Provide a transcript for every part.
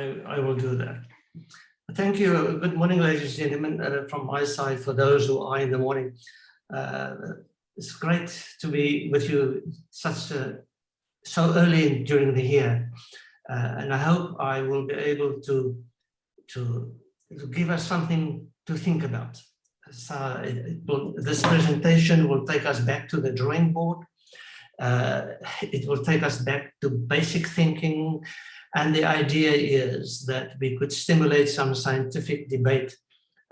I will do that. Thank you. Good morning, ladies and gentlemen. From my side, for those who are in the morning, it's great to be with you so early during the year, and I hope I will be able to give us something to think about. So this presentation will take us back to the drawing board. It will take us back to basic thinking. And the idea is that we could stimulate some scientific debate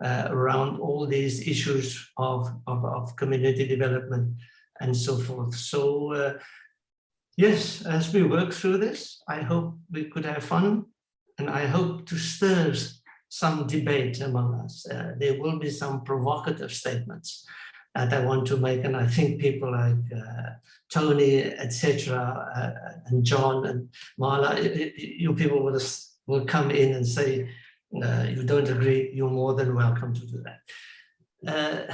around all these issues of community development and so forth. So yes, as we work through this, I hope we could have fun, and I hope to stir some debate among us. There will be some provocative statements that I want to make, and I think people like Tony, etc., and John and Marla, you people will come in and say you don't agree. You're more than welcome to do that.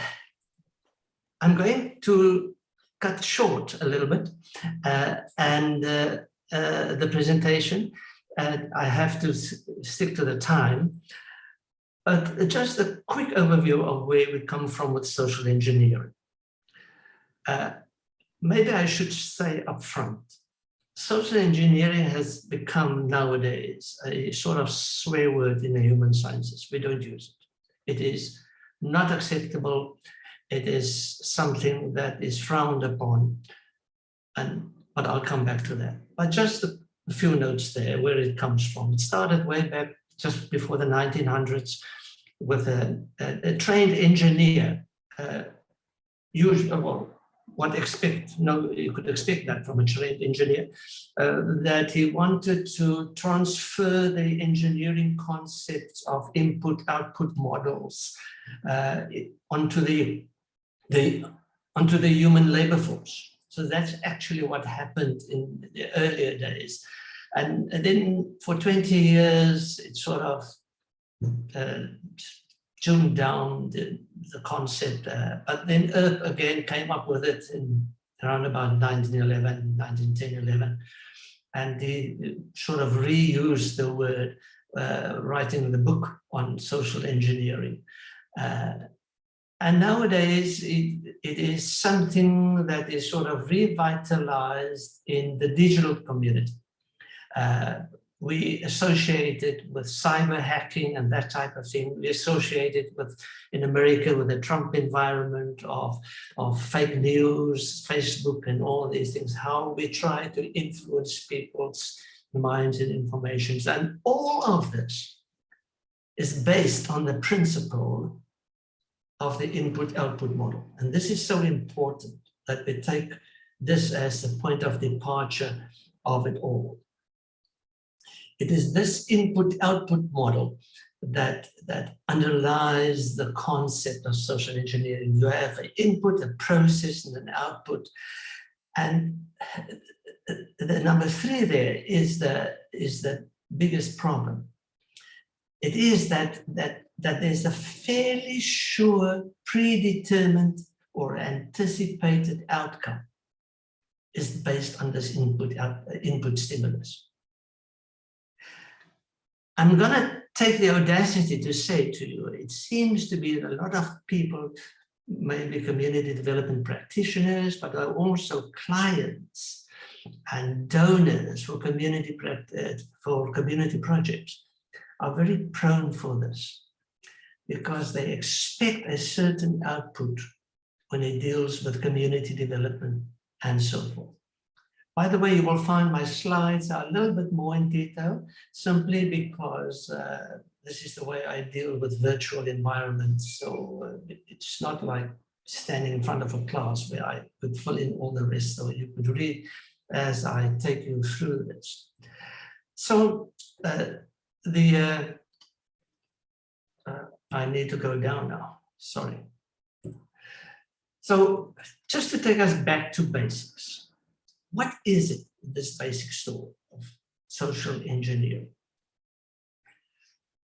I'm going to cut short a little bit the presentation. I have to stick to the time. But just a quick overview of where we come from with social engineering. Maybe I should say up front, social engineering has become nowadays a sort of swear word in the human sciences. We don't use it. It is not acceptable. It is something that is frowned upon. But I'll come back to that. But just a few notes there, where it comes from. It started way back just before the 1900s with a trained engineer. You could expect that from a trained engineer, that he wanted to transfer the engineering concepts of input-output models onto the human labor force. So that's actually what happened in the earlier days. And then for 20 years, it sort of tuned down the concept. But then Earp again came up with it in around about 1910, 11. And he sort of reused the word, writing the book on social engineering. And nowadays, it is something that is sort of revitalized in the digital community. We associate it with cyber hacking and that type of thing. We associate it with, in America, with the Trump environment of fake news, Facebook, and all these things, how we try to influence people's minds and informations. And all of this is based on the principle of the input-output model. And this is so important that we take this as the point of departure of it all. It is this input-output model that underlies the concept of social engineering. You have an input, a process, and an output. And the number 3 there is the biggest problem. It is that there's a fairly sure, predetermined, or anticipated outcome is based on this input stimulus. I'm going to take the audacity to say to you, it seems to be that a lot of people, maybe community development practitioners, but are also clients and donors for community projects, are very prone for this because they expect a certain output when it deals with community development and so forth. By the way, you will find my slides are a little bit more in detail, simply because this is the way I deal with virtual environments. So it's not like standing in front of a class where I could fill in all the rest, so you could read as I take you through this. So I need to go down now, sorry. So just to take us back to basics. What is it, this basic story of social engineering?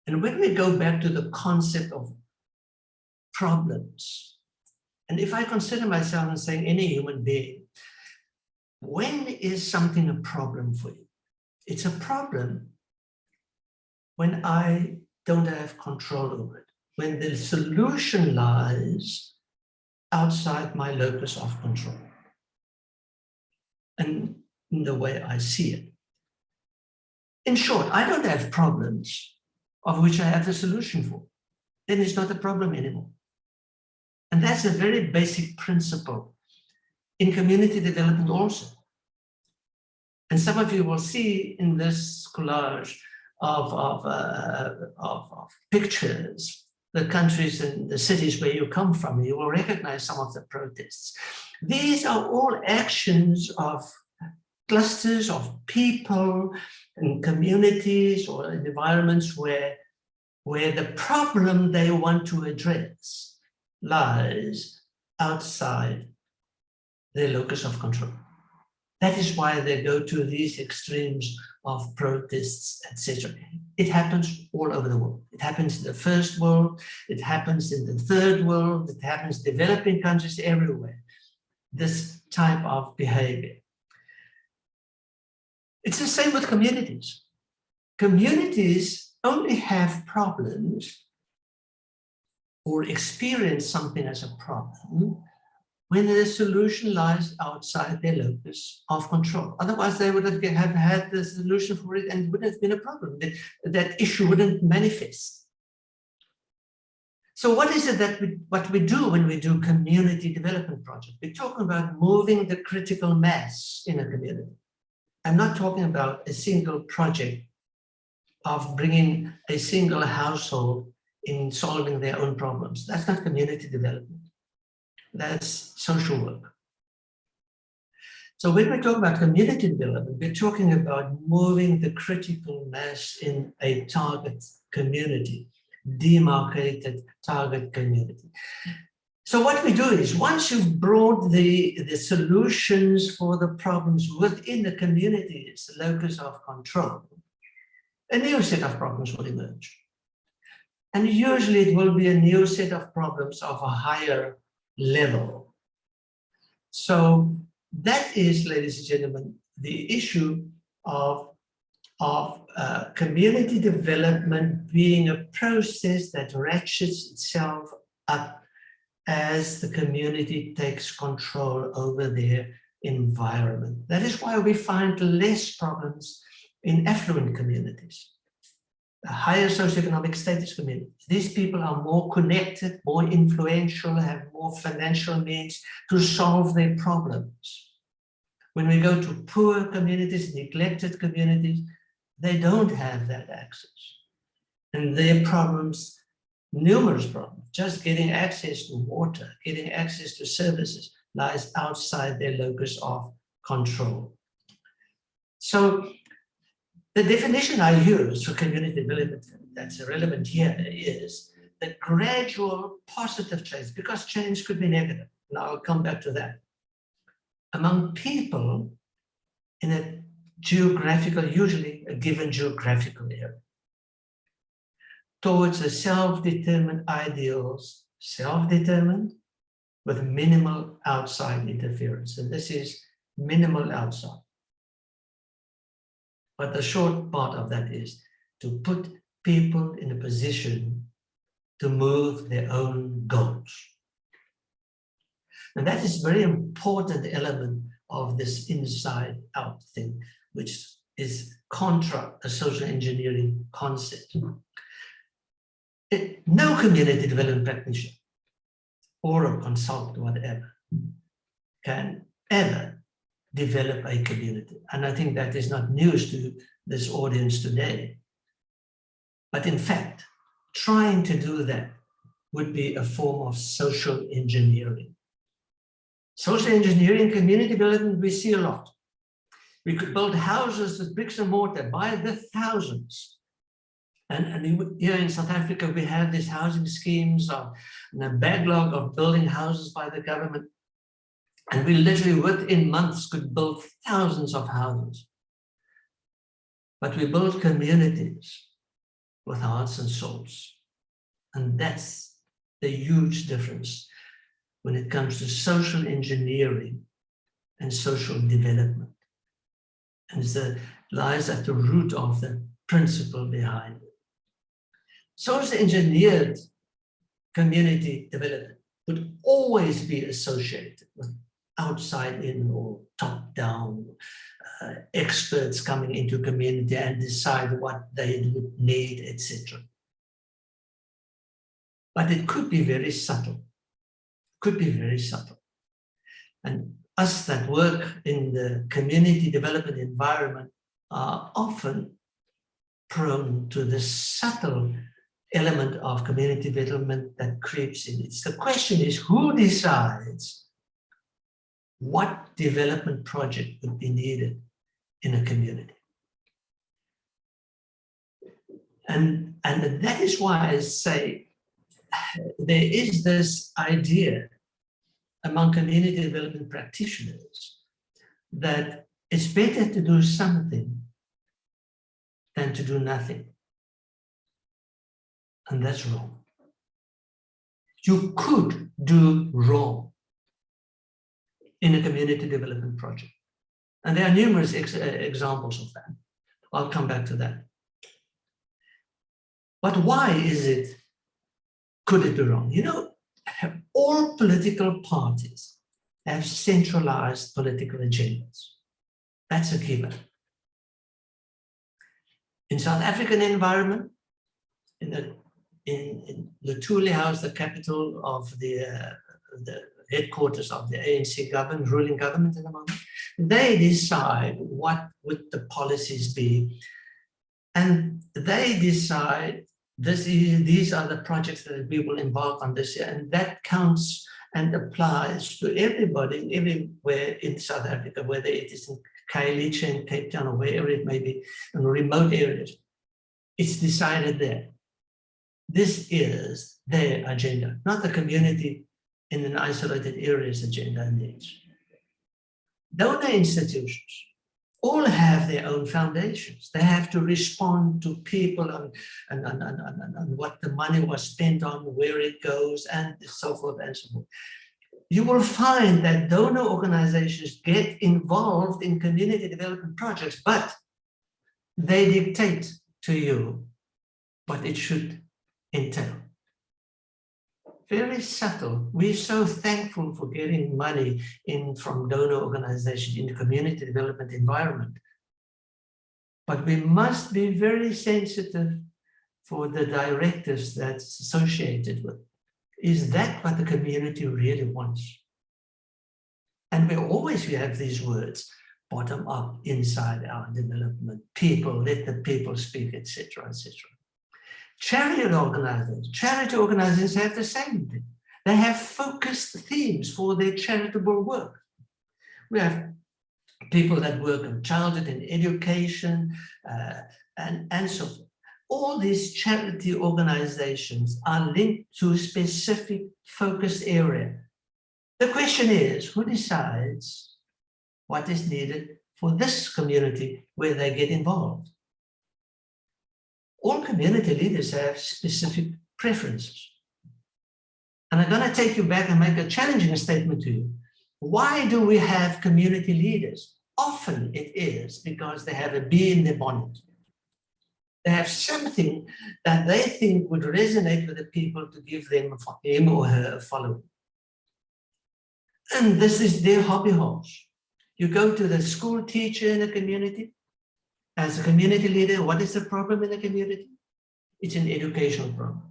And when we go back to the concept of problems, and if I consider myself and saying any human being, when is something a problem for you? It's a problem when I don't have control over it, when the solution lies outside my locus of control and in the way I see it. In short, I don't have problems of which I have the solution for. Then it's not a problem anymore. And that's a very basic principle in community development also. And some of you will see in this collage of pictures, the countries and the cities where you come from, you will recognize some of the protests. These are all actions of clusters of people and communities or environments where the problem they want to address lies outside their locus of control. That is why they go to these extremes of protests, etc. It happens all over the world. It happens in the first world, it happens in the third world, it happens in developing countries everywhere. This type of behavior. It's the same with communities. Communities only have problems or experience something as a problem when the solution lies outside their locus of control. Otherwise, they would have had the solution for it and it wouldn't have been a problem. That issue wouldn't manifest. So what is it that what we do when we do community development projects? We're talking about moving the critical mass in a community. I'm not talking about a single project of bringing a single household in solving their own problems. That's not community development. That's social work. So when we talk about community development, we're talking about moving the critical mass in a target community, demarcated target community. So what we do is, once you've brought the solutions for the problems within the community's locus of control, a new set of problems will emerge. And usually it will be a new set of problems of a higher level. So that is, ladies and gentlemen, the issue of community development being a process that ratchets itself up as the community takes control over their environment. That is why we find less problems in affluent communities, the higher socioeconomic status communities. These people are more connected, more influential, have more financial means to solve their problems. When we go to poor communities, neglected communities, they don't have that access. And their problems, numerous problems, just getting access to water, getting access to services, lies outside their locus of control. So the definition I use for community development that's relevant here is the gradual positive change, because change could be negative. And I'll come back to that. Among people in a geographical, usually a given geographical area, towards a self-determined ideals, self-determined with minimal outside interference. And this is minimal outside. But the short part of that is to put people in a position to move their own goals. And that is a very important element of this inside-out thing, which is contra a social engineering concept. No community development practitioner or a consultant or whatever can ever develop a community. And I think that is not news to this audience today. But in fact, trying to do that would be a form of social engineering. Social engineering, community development, we see a lot. We could build houses with bricks and mortar by the thousands. And here in South Africa, we have these housing schemes and a backlog of building houses by the government. And we literally within months could build thousands of houses. But we build communities with hearts and souls. And that's the huge difference when it comes to social engineering and social development. And it lies at the root of the principle behind it. Social engineered community development would always be associated with outside in or top down experts coming into community and decide what they would need, etc. But it could be very subtle, And us that work in the community development environment are often prone to the subtle element of community development that creeps in. The question is, who decides what development project would be needed in a community? And that is why I say there is this idea among community development practitioners that it's better to do something than to do nothing. And that's wrong. You could do wrong in a community development project. And there are numerous examples of that. I'll come back to that. But why is it, could it be wrong? You know, all political parties have centralized political agendas. That's a given. In South African environment, in Lutuli House, the capital of the headquarters of the ANC government, ruling government at the moment, they decide what would the policies be. And they decide these are the projects that we will embark on this year. And that counts and applies to everybody, everywhere in South Africa, whether it is in Khayelitsha, in Cape Town, or wherever it may be, in remote areas. It's decided there. This is their agenda, not the community in an isolated area's agenda and needs. Donor institutions all have their own foundations. They have to respond to people and what the money was spent on, where it goes, and so forth and so forth. You will find that donor organizations get involved in community development projects, but they dictate to you what it should entail. Very subtle. We're so thankful for getting money in from donor organizations in the community development environment. But we must be very sensitive for the directives that's associated with. Is that what the community really wants? And we have these words, bottom up, inside out development, people, let the people speak, etc., etc. Charity organizations have the same thing. They have focused themes for their charitable work. We have people that work on childhood and education and so forth. All these charity organizations are linked to a specific focused area. The question is, who decides what is needed for this community where they get involved? All community leaders have specific preferences. And I'm going to take you back and make a challenging statement to you. Why do we have community leaders? Often it is because they have a bee in their bonnet. They have something that they think would resonate with the people to give them him or her a following. And this is their hobby horse. You go to the school teacher in the community. As a community leader, what is the problem in the community? It's an educational problem.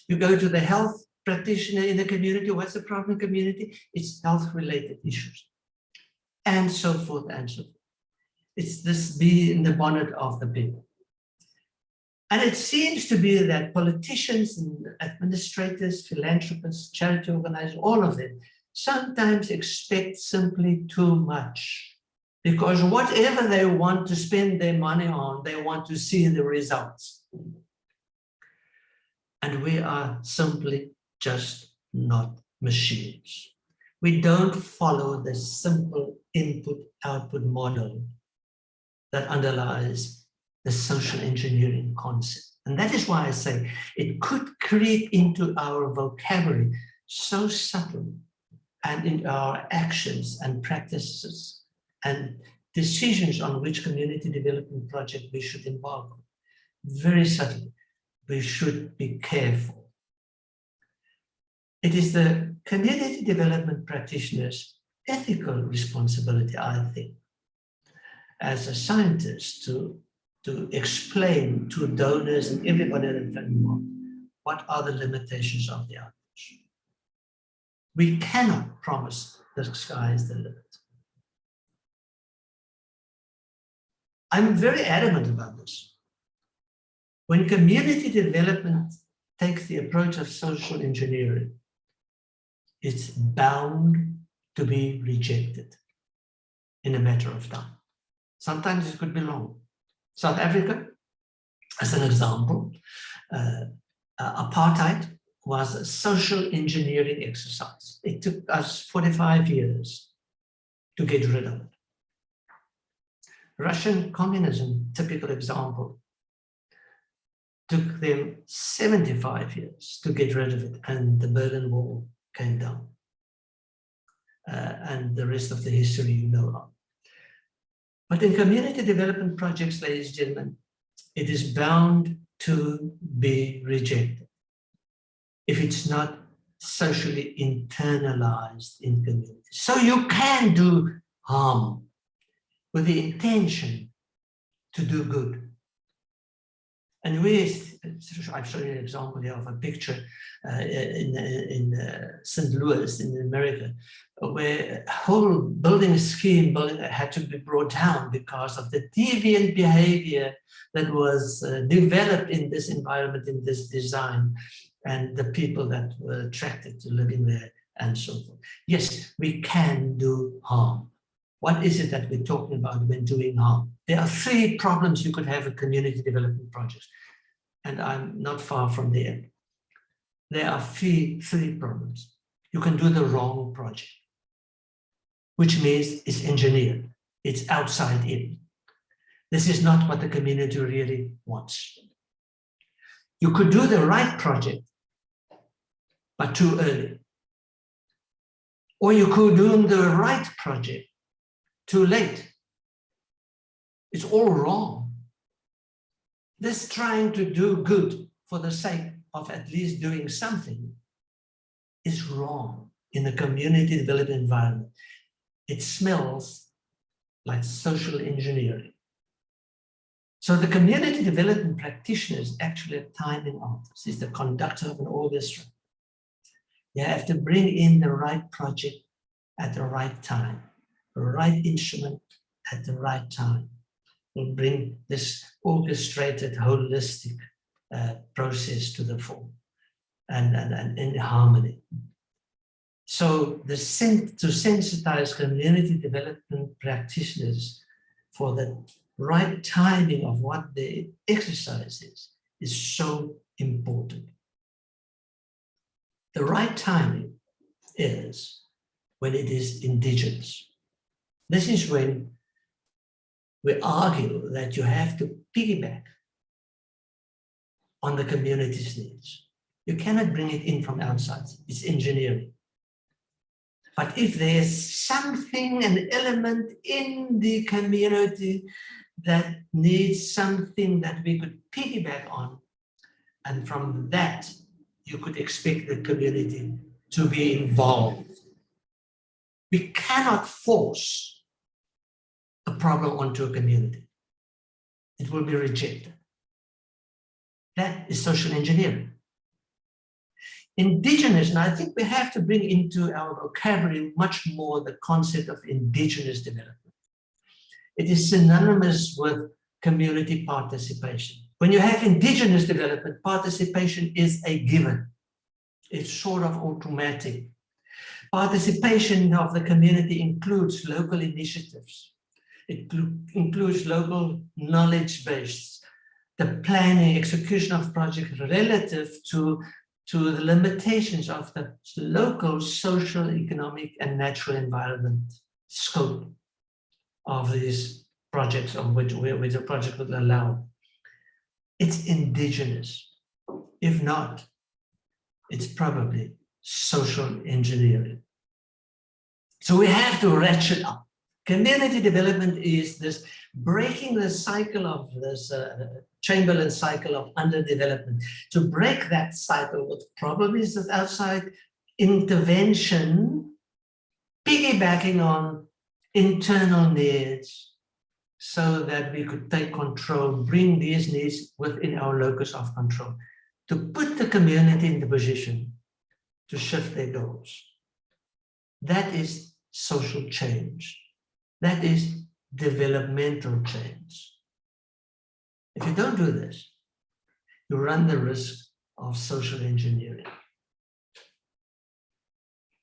You go to the health practitioner in the community, what's the problem in the community? It's health-related issues, and so forth and so forth. It's this bee in the bonnet of the people. And it seems to be that politicians and administrators, philanthropists, charity organizers, all of them, sometimes expect simply too much. Because whatever they want to spend their money on, they want to see the results. And we are simply just not machines. We don't follow the simple input-output model that underlies the social engineering concept. And that is why I say it could creep into our vocabulary so subtly and in our actions and practices and decisions on which community development project we should embark on, very subtly. we should be careful. It is the community development practitioner's ethical responsibility, I think, as a scientist to explain to donors and everybody in the framework what are the limitations of the outreach. We cannot promise the sky is the limit. I'm very adamant about this. When community development takes the approach of social engineering, it's bound to be rejected in a matter of time. Sometimes it could be long. South Africa, as an example, apartheid was a social engineering exercise. It took us 45 years to get rid of it. Russian communism, typical example, took them 75 years to get rid of it, and the Berlin Wall came down. And the rest of the history you know of. But in community development projects, ladies and gentlemen, it is bound to be rejected if it's not socially internalized in communities. So you can do harm with the intention to do good. And I've shown you an example here of a picture in St. Louis in America, where a whole building scheme had to be brought down because of the deviant behavior that was developed in this environment, in this design, and the people that were attracted to living there and so forth. Yes, we can do harm. What is it that we're talking about when doing harm? There are three problems you could have in community development projects, and I'm not far from there. There are three problems. You can do the wrong project, which means it's engineered, it's outside in. This is not what the community really wants. You could do the right project, but too early. Or you could do the right project too late. It's all wrong. This trying to do good for the sake of at least doing something is wrong in the community development environment. It smells like social engineering. So the community development practitioner is actually a timing artist. He's the conductor of an orchestra. You have to bring in the right project at the right time, the right instrument at the right time. Will bring this orchestrated, holistic process to the fore and in harmony. So to sensitize community development practitioners for the right timing of what the exercise is so important. The right timing is when it is indigenous. This is when we argue that you have to piggyback on the community's needs. You cannot bring it in from outside. It's engineering. But if there's something, an element in the community that needs something that we could piggyback on, and from that, you could expect the community to be involved. We cannot force a problem onto a community. It will be rejected. That is social engineering. Indigenous, and I think we have to bring into our vocabulary much more the concept of indigenous development. It is synonymous with community participation. When you have indigenous development, participation is a given. It's sort of automatic. Participation of the community includes local initiatives. It includes local knowledge base, the planning, execution of projects relative to the limitations of the local social, economic, and natural environment scope of these projects, of which a project would allow. It's indigenous. If not, it's probably social engineering. So we have to ratchet up. Community development is this breaking the cycle of this Chamberlain cycle of underdevelopment, to break that cycle with probably this outside intervention, piggybacking on internal needs, so that we could take control, bring these needs within our locus of control, to put the community in the position to shift their goals. That is social change. That is developmental change. If you don't do this, you run the risk of social engineering.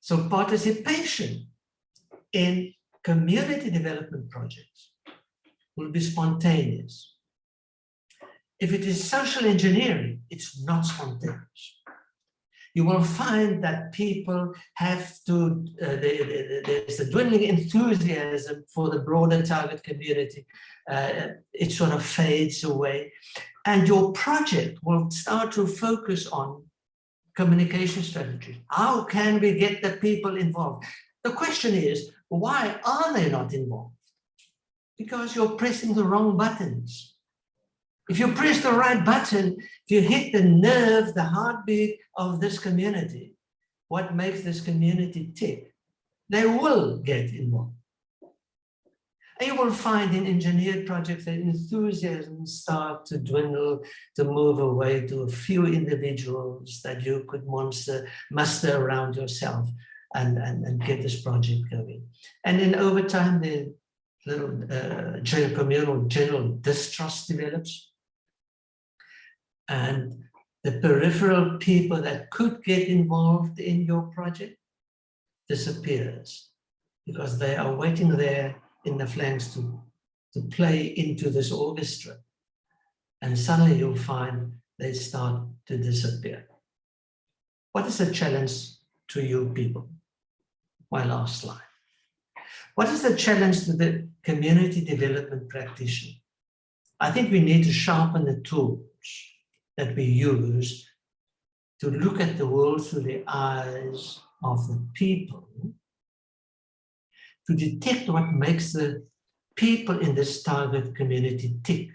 So participation in community development projects will be spontaneous. If it is social engineering, it's not spontaneous. You will find that people have to, there's a dwindling enthusiasm for the broader target community. It sort of fades away. And your project will start to focus on communication strategies. How can we get the people involved? The question is, why are they not involved? Because you're pressing the wrong buttons. If you press the right button, if you hit the nerve, the heartbeat of this community, what makes this community tick, they will get involved. And you will find in engineered projects that enthusiasm start to dwindle, to move away to a few individuals that you could muster around yourself and get this project going. And then over time, the little communal general distrust develops. And the peripheral people that could get involved in your project disappears, because they are waiting there in the flanks to play into this orchestra. And suddenly you'll find they start to disappear. What is the challenge to you people? My last slide. What is the challenge to the community development practitioner? I think we need to sharpen the tools that we use to look at the world through the eyes of the people, to detect what makes the people in this target community tick,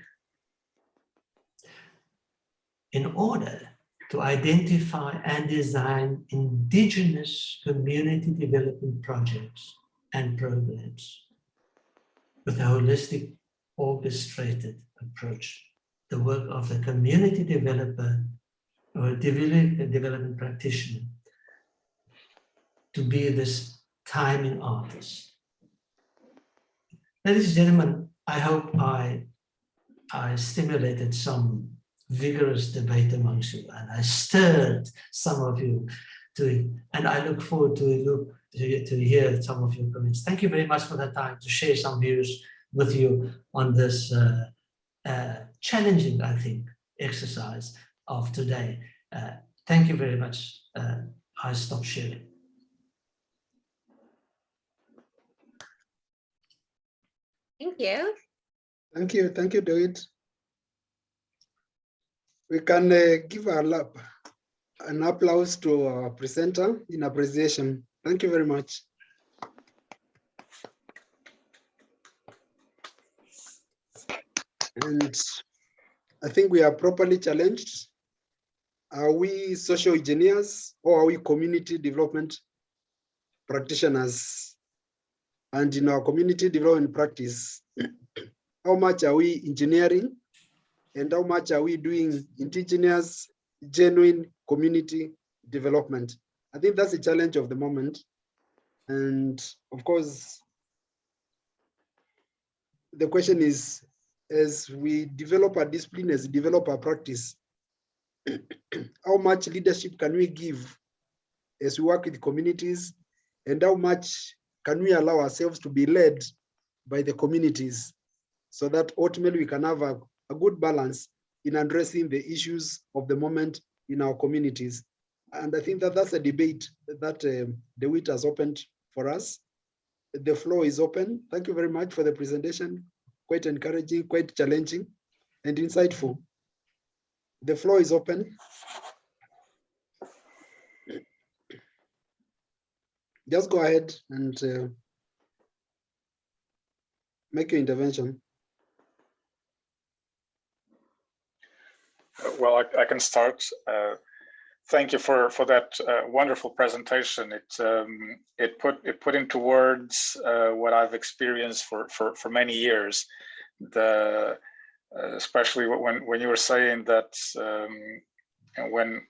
in order to identify and design indigenous community development projects and programs with a holistic, orchestrated approach. The work of the community developer or development practitioner to be this timing artist. Ladies and gentlemen, I hope I stimulated some vigorous debate amongst you, and I stirred some of you to it, and I look forward to hear some of your comments. Thank you very much for the time to share some views with you on this challenging, I think, exercise of today. Thank you very much. I stop sharing. Thank you. Thank you, David. We can give an applause to our presenter in appreciation. Thank you very much. And I think we are properly challenged. Are we social engineers or are we community development practitioners? And in our community development practice, how much are we engineering and how much are we doing indigenous, genuine community development? I think that's the challenge of the moment. And of course, the question is, as we develop our discipline, as we develop our practice, how much leadership can we give as we work with communities, and how much can we allow ourselves to be led by the communities, so that ultimately we can have a good balance in addressing the issues of the moment in our communities. And I think that that's a debate that the WIT has opened for us. The floor is open. Thank you very much for the presentation. Quite encouraging, quite challenging, and insightful. The floor is open. Just go ahead and make your intervention. Well, I can start. Thank you for that wonderful presentation. It put into words what I've experienced for many years. Especially when you were saying that when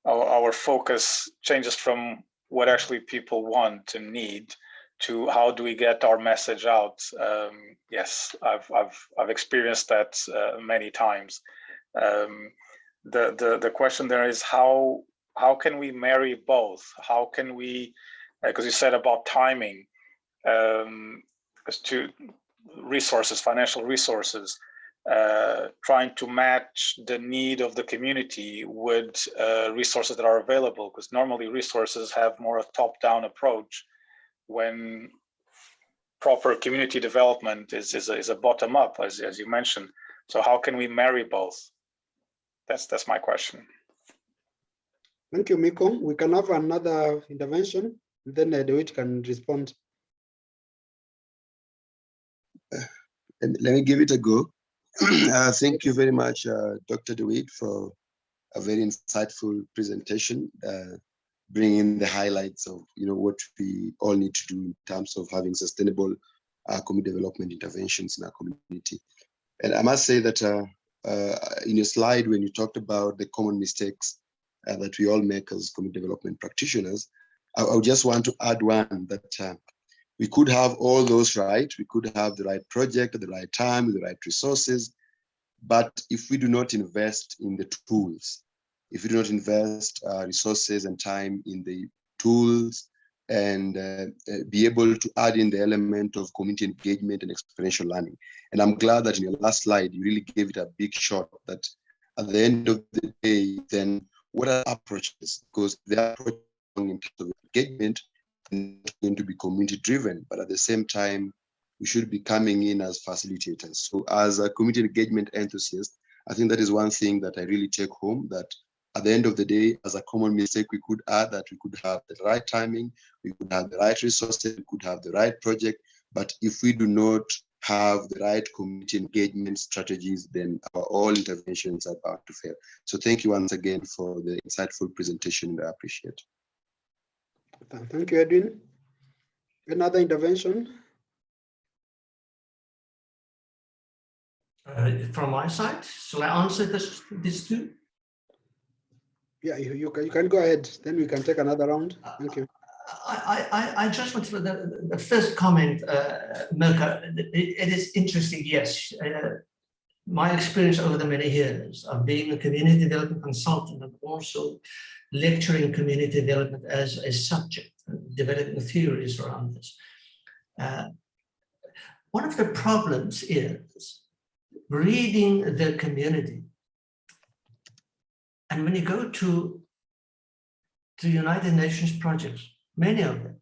our focus changes from what actually people want and need to how do we get our message out. Yes, I've experienced that many times. The question there is how can we marry both? How can we, because you said about timing, as to resources, financial resources, trying to match the need of the community with resources that are available, because normally resources have more a top-down approach when proper community development is a bottom-up, as you mentioned. So how can we marry both? That's my question. Thank you, Miko. We can have another intervention, and then DeWitt can respond. Let me give it a go. Thank you very much, Dr. DeWitt, for a very insightful presentation, bringing the highlights of what we all need to do in terms of having sustainable community development interventions in our community. And I must say that in your slide, when you talked about the common mistakes that we all make as community development practitioners, I just want to add one that we could have all those right. We could have the right project at the right time with the right resources. But if we do not invest in the tools, if we do not invest resources and time in the tools and be able to add in the element of community engagement and experiential learning. And I'm glad that in your last slide, you really gave it a big shot that at the end of the day, then what are approaches? Because the approach in terms of engagement is going to be community driven, but at the same time, we should be coming in as facilitators. So as a community engagement enthusiast, I think that is one thing that I really take home, that at the end of the day, as a common mistake, we could add that we could have the right timing, we could have the right resources, we could have the right project, but if we do not have the right community engagement strategies, then our all interventions are bound to fail. So thank you once again for the insightful presentation. I appreciate it. Thank you, Edwin. Another intervention? From my side, shall I answer this too? Yeah, you can go ahead. Then we can take another round. Thank you. I just want to, the first comment, Mirka, it is interesting, yes. My experience over the many years of being a community development consultant and also lecturing community development as a subject, developing theories around this. One of the problems is reading the community. And when you go to the United Nations projects, many of them,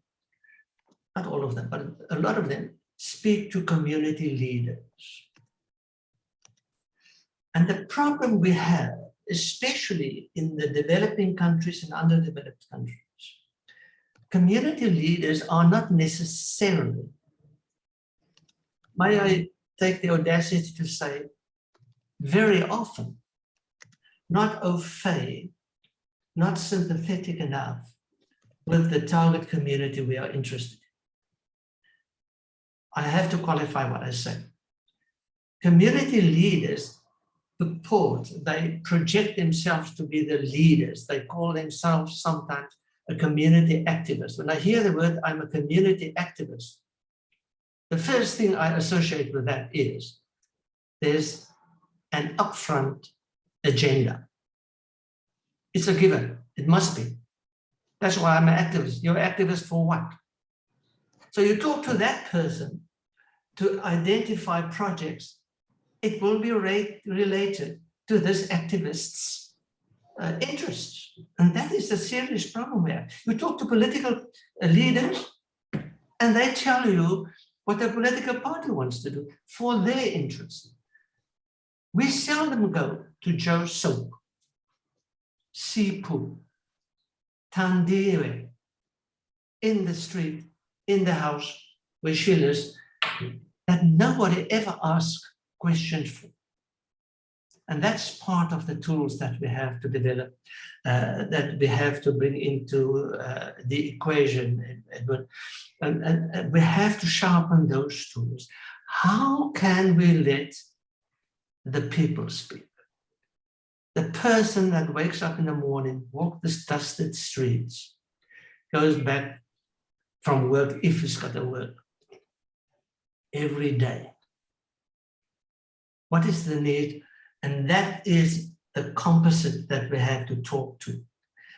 not all of them, but a lot of them speak to community leaders. And the problem we have, especially in the developing countries and underdeveloped countries, community leaders are not necessarily, may I take the audacity to say, very often, not au fait, not sympathetic enough with the target community we are interested in. I have to qualify what I say. Community leaders purport, they project themselves to be the leaders. They call themselves sometimes a community activist. When I hear the word, I'm a community activist, the first thing I associate with that is there's an upfront agenda. It's a given, it must be. That's why I'm an activist. You're an activist for what? So you talk to that person to identify projects, it will be related to this activist's interests. And that is a serious problem here. You talk to political leaders and they tell you what the political party wants to do for their interest. We seldom go to Joe Soap, Sipu, Tandiwe, in the street, in the house where she lives, that nobody ever asks questions for. And that's part of the tools that we have to develop, that we have to bring into the equation, Edward. And we have to sharpen those tools. How can we let the people speak? The person that wakes up in the morning, walks the dusted streets, goes back from work, if he's got to work, every day. What is the need? And that is the composite that we have to talk to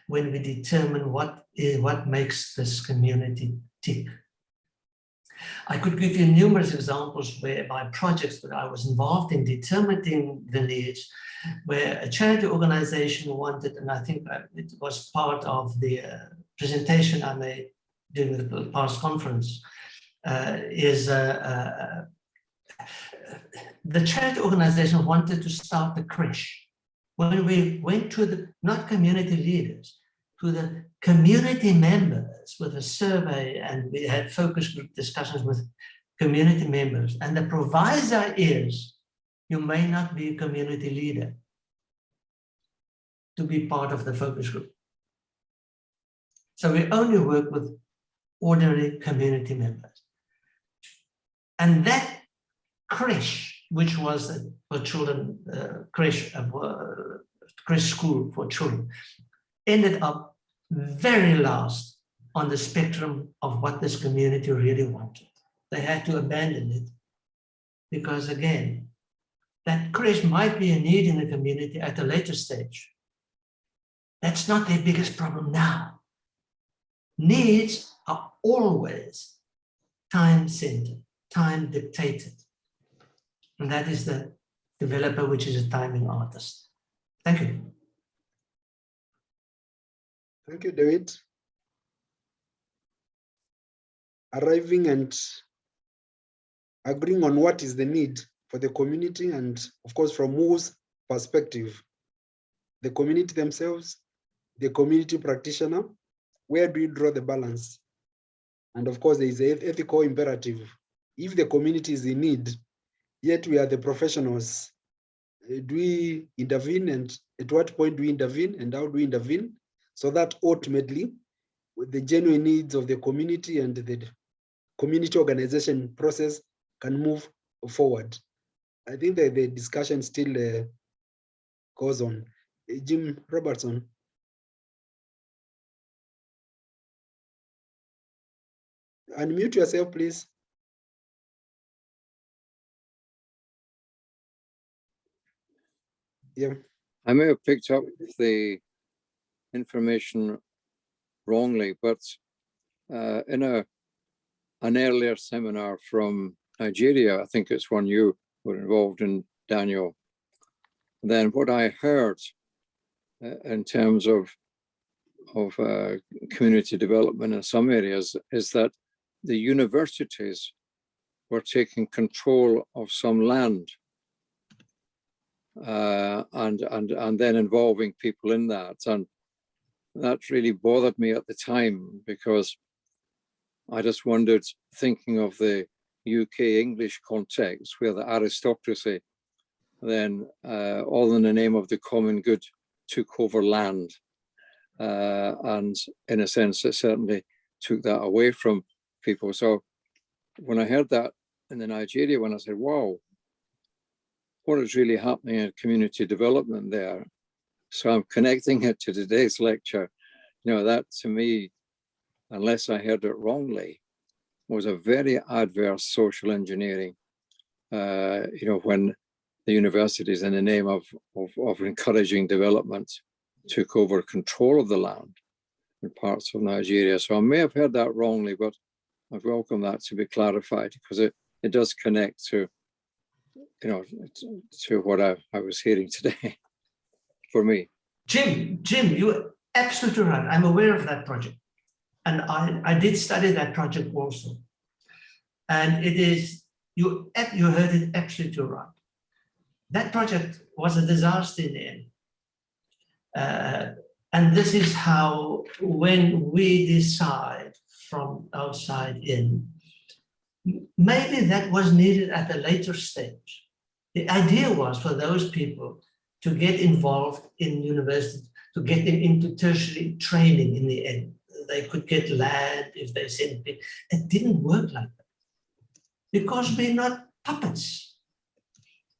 when we determine what makes this community tick. I could give you numerous examples whereby projects that I was involved in determining the needs, where a charity organization wanted, and I think it was part of the presentation I made during the past conference, the charity organization wanted to start the creche. When we went to the, not community leaders, to the community members with a survey, and we had focus group discussions with community members, and the proviso is you may not be a community leader to be part of the focus group. So we only work with ordinary community members. And that creche, which was for children, creche school for children, ended up very last on the spectrum of what this community really wanted. They had to abandon it because, again, that creche might be a need in the community at a later stage. That's not their biggest problem now. Needs are always time-centered, time-dictated. And that is the developer, which is a timing artist. Thank you. Thank you, David. Arriving and agreeing on what is the need for the community, and of course, from whose perspective? The community themselves, the community practitioner. Where do you draw the balance? And of course, there is an ethical imperative. If the community is in need, yet we are the professionals, do we intervene, and at what point do we intervene, and how do we intervene? So that ultimately, the genuine needs of the community and the community organization process can move forward. I think that the discussion still goes on. Jim Robertson. Unmute yourself, please. Yeah. I may have picked up the information wrongly, but in an earlier seminar from Nigeria, I think it's one you were involved in, Daniel, then what I heard in terms of community development in some areas is that the universities were taking control of some land and then involving people in that. And that really bothered me at the time, because I just wondered, thinking of the UK English context, where the aristocracy then, all in the name of the common good, took over land. And in a sense, it certainly took that away from people. So when I heard that in the Nigeria one, I said, wow, what is really happening in community development there? So I'm connecting it to today's lecture. You know, that to me, unless I heard it wrongly, was a very adverse social engineering. You know, when the universities, in the name of encouraging development, took over control of the land in parts of Nigeria. So I may have heard that wrongly, but I welcome that to be clarified, because it does connect to, you know, to what I was hearing today for me. Jim, you're absolutely right. I'm aware of that project. And I did study that project also. And it is, you heard it absolutely right. That project was a disaster in the end. And this is how, when we decide from outside in, maybe that was needed at a later stage. The idea was for those people to get involved in university, to get them into tertiary training in the end. They could get land if they sent it. It didn't work like that because we're not puppets.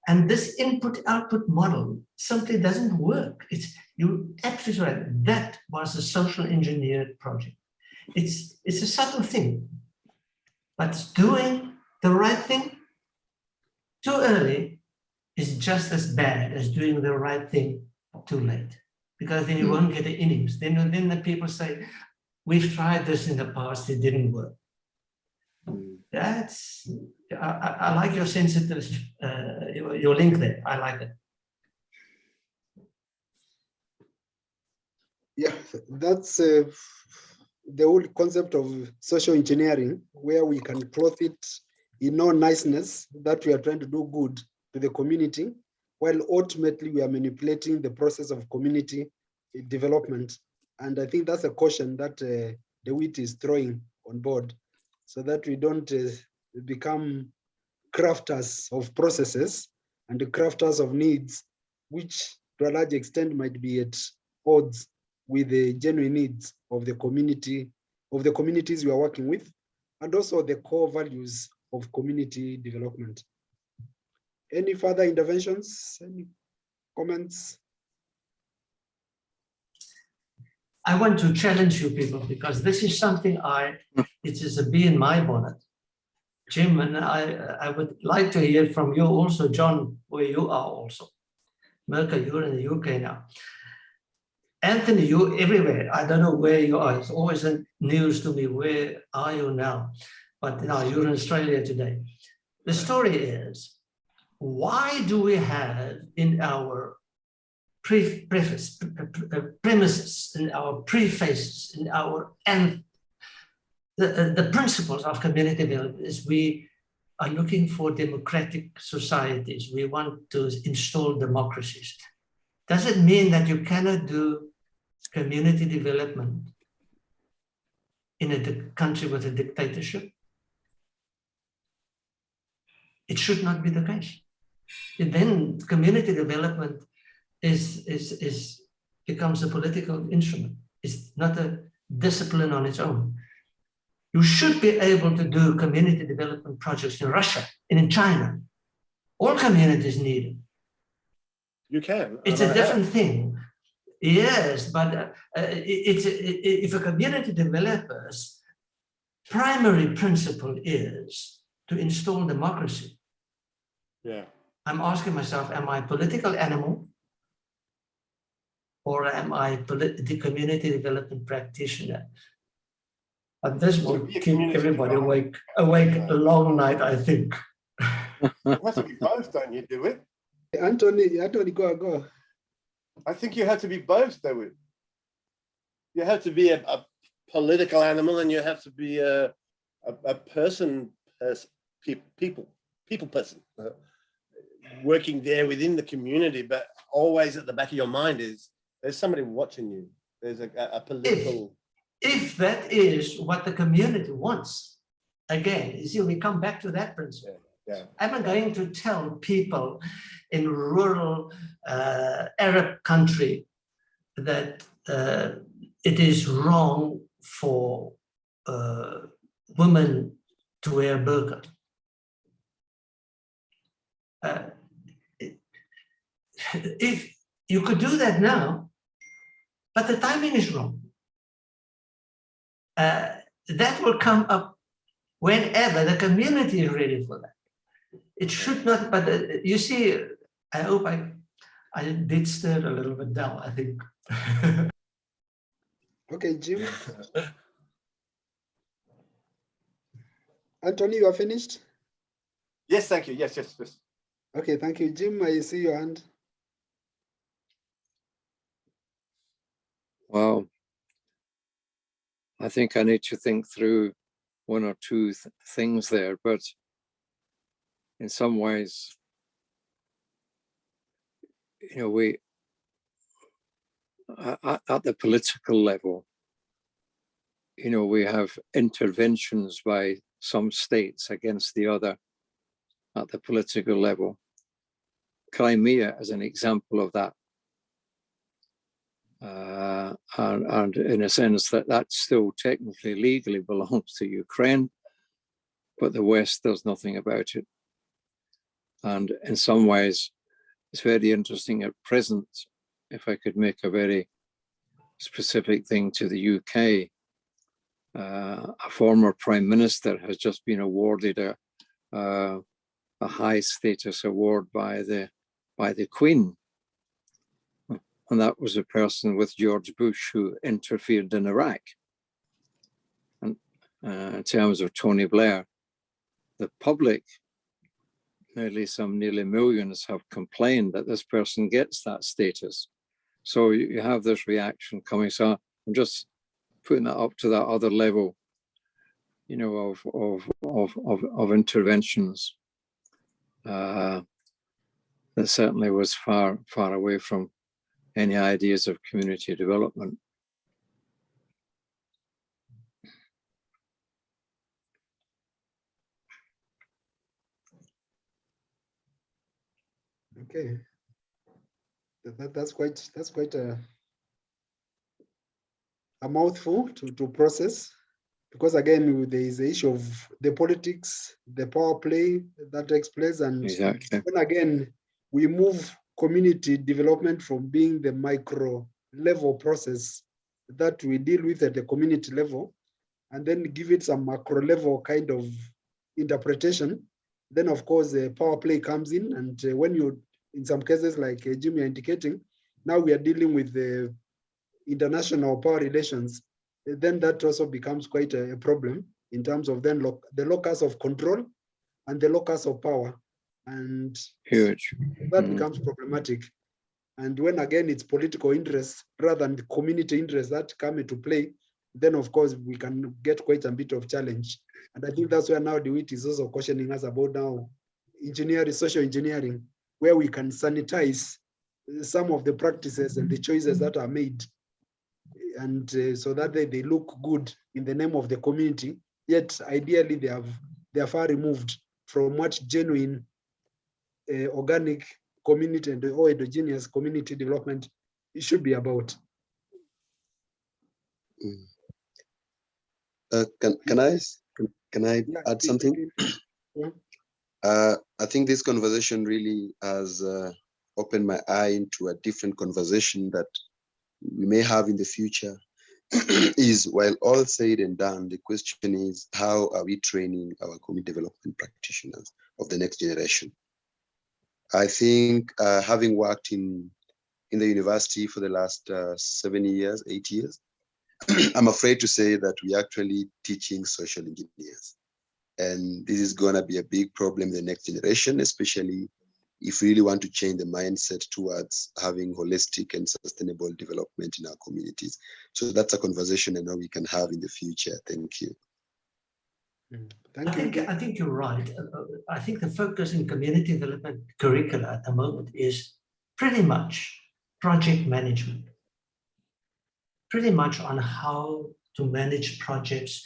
And this input-output model simply doesn't work. You absolutely right. That was a social engineered project. It's a subtle thing, but doing the right thing too early is just as bad as doing the right thing too late, because then you won't get the innings. Then the people say, we've tried this in the past, it didn't work. I like your sensitive, your link there. I like it. Yeah, that's the whole concept of social engineering, where we can cloth it in all niceness that we are trying to do good to the community, while ultimately we are manipulating the process of community development. And I think that's a caution that DeWitt is throwing on board, so that we don't become crafters of processes and the crafters of needs, which to a large extent might be at odds with the genuine needs of the community, of the communities we are working with, and also the core values of community development. Any further interventions? Any comments? I want to challenge you people, because this is something it is a bee in my bonnet. Jim, and I would like to hear from you also, John, where you are also. Mirka, you're in the UK now. Anthony, you're everywhere. I don't know where you are. It's always news to me. Where are you now? But now you're in Australia today. The story is, why do we have in our premises, in our prefaces, in our the principles of community development is we are looking for democratic societies. We want to install democracies. Does it mean that you cannot do community development in a country with a dictatorship? It should not be the case. And then community development becomes a political instrument. It's not a discipline on its own. You should be able to do community development projects in Russia and in China. All communities need it. You can. It's a different thing. Yes, but if a community developer's primary principle is to install democracy, Yeah. I'm asking myself, am I a political animal or am I the community development practitioner? And this will be a keep community everybody development awake a long night, I think. You have to be both, don't you, do it? Anthony, go. I think you have to be both, though. You have to be a political animal, and you have to be a people person, working there within the community. But always at the back of your mind is there's somebody watching you. There's a political. If that is what the community wants, again, you see, we come back to that principle. Yeah. I'm going to tell people in rural Arab country that it is wrong for women to wear burqa. If you could do that now, but the timing is wrong. That will come up whenever the community is ready for that. It should not, but you see, I hope I did stir a little bit down, I think. Okay, Jim. Anthony, you are finished? Yes, thank you. Yes. Okay, thank you. Jim, I see your hand. Well, I think I need to think through one or two things there, but in some ways, we at the political level, we have interventions by some states against the other at the political level. Crimea as an example of that. And in a sense that still technically legally belongs to Ukraine, but the West does nothing about it. And in some ways, it's very interesting at present, if I could make a very specific thing to the UK, a former Prime Minister has just been awarded a high status award by the Queen. And that was a person with George Bush who interfered in Iraq. And in terms of Tony Blair, the public, nearly millions, have complained that this person gets that status. So you have this reaction coming. So I'm just putting that up to that other level, you know, of interventions. That certainly was far away from any ideas of community development. Okay, that's quite a mouthful to process, because again there is the issue of the politics, the power play that takes place, and Exactly. when again we move community development from being the micro level process that we deal with at the community level, and then give it some macro level kind of interpretation, then of course the power play comes in. And when you, in some cases like Jim, you're indicating, now we are dealing with the international power relations, then that also becomes quite a problem in terms of then the locus of control and the locus of power. And Huge. that becomes problematic. And when again it's political interests rather than the community interests that come into play, then of course we can get quite a bit of challenge. And I think that's where now DeWitt is also cautioning us about now engineering, social engineering, where we can sanitize some of the practices and the choices that are made, and so that they look good in the name of the community, yet ideally they are far removed from what genuine organic community and or endogenous community development it should be about. Can I add something? Yeah. I think this conversation really has opened my eye into a different conversation that we may have in the future. Is, while all said and done, the question is, how are we training our community development practitioners of the next generation? I think having worked in the university for the last 7 years, 8 years, I'm afraid to say that we're actually teaching social engineers. And this is going to be a big problem in the next generation, especially if we really want to change the mindset towards having holistic and sustainable development in our communities. So that's a conversation I know we can have in the future. Thank you. Thank you. I think you're right. I think the focus in community development curricula at the moment is pretty much project management, pretty much on how to manage projects,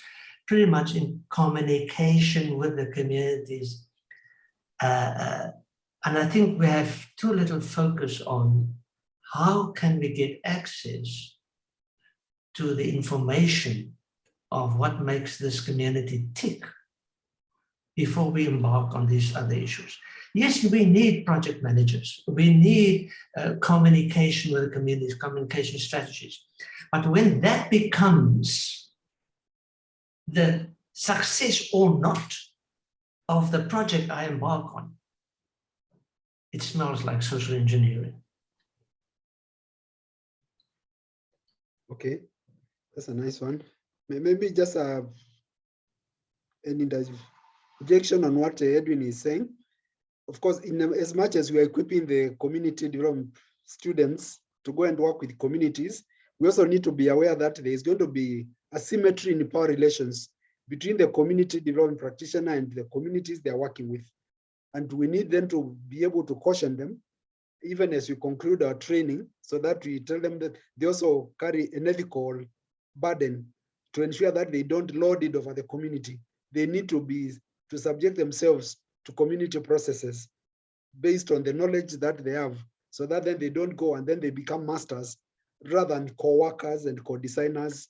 pretty much in communication with the communities. And I think we have too little focus on how can we get access to the information of what makes this community tick before we embark on these other issues. Yes, we need project managers. We need communication with the communities, communication strategies. But when that becomes the success or not of the project I embark on, it smells like social engineering. Okay, that's a nice one. Maybe just an interjection on what Edwin is saying. Of course, in as much as we are equipping the community development students to go and work with communities, we also need to be aware that there is going to be asymmetry in power relations between the community development practitioner and the communities they are working with. And we need them to be able to caution them, even as we conclude our training, so that we tell them that they also carry an ethical burden to ensure that they don't load it over the community. They need to subject themselves to community processes. based on the knowledge that they have, so that then they don't go and then they become masters rather than co-workers and co-designers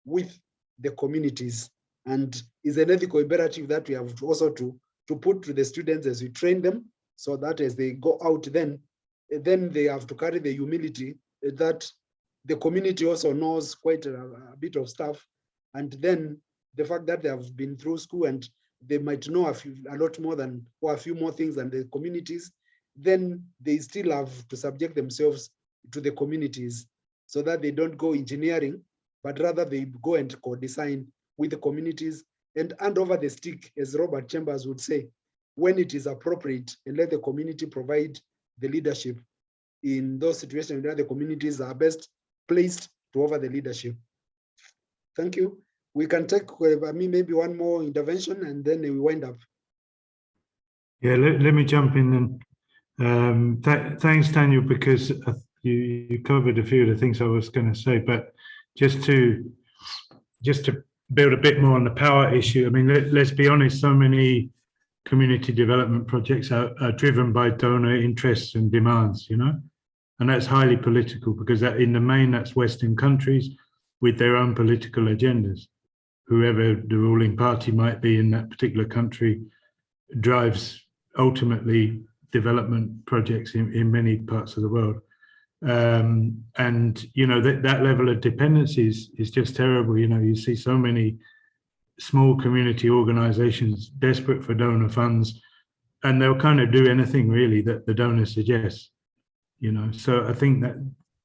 with the communities. And is an ethical imperative that we have also to put to the students as we train them, so that as they go out, then they have to carry the humility that the community also knows quite a bit of stuff. And then the fact that they have been through school and they might know a lot more than, or a few more things than the communities, then they still have to subject themselves to the communities, so that they don't go engineering, but rather they go and co-design with the communities and hand over the stick, as Robert Chambers would say, when it is appropriate, and let the community provide the leadership in those situations where the communities are best placed to offer the leadership. Thank you. We can take maybe one more intervention and then we wind up. Yeah, let me jump in then. Thanks, Daniel, because you covered a few of the things I was going to say, but just to build a bit more on the power issue. I mean, let's be honest, so many community development projects are driven by donor interests and demands, you know, and that's highly political, because that, in the main, that's Western countries with their own political agendas. Whoever the ruling party might be in that particular country drives ultimately development projects in many parts of the world. And you know, that level of dependency is just terrible. You know, you see so many small community organizations desperate for donor funds, and they'll kind of do anything really that the donor suggests, you know. So I think that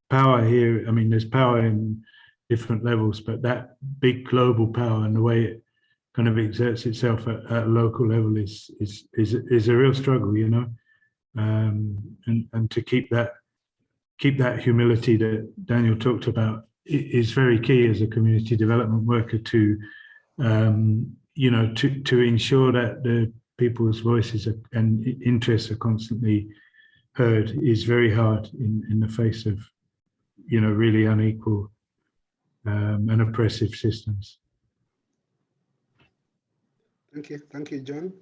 power here, I mean, there's power in different levels, but that big global power and the way it kind of exerts itself at a local level is a real struggle, you know. And to keep that humility that Daniel talked about is very key as a community development worker to, you know, to ensure that the people's voices and interests are constantly heard is very hard in the face of, you know, really unequal and oppressive systems. Thank you, John.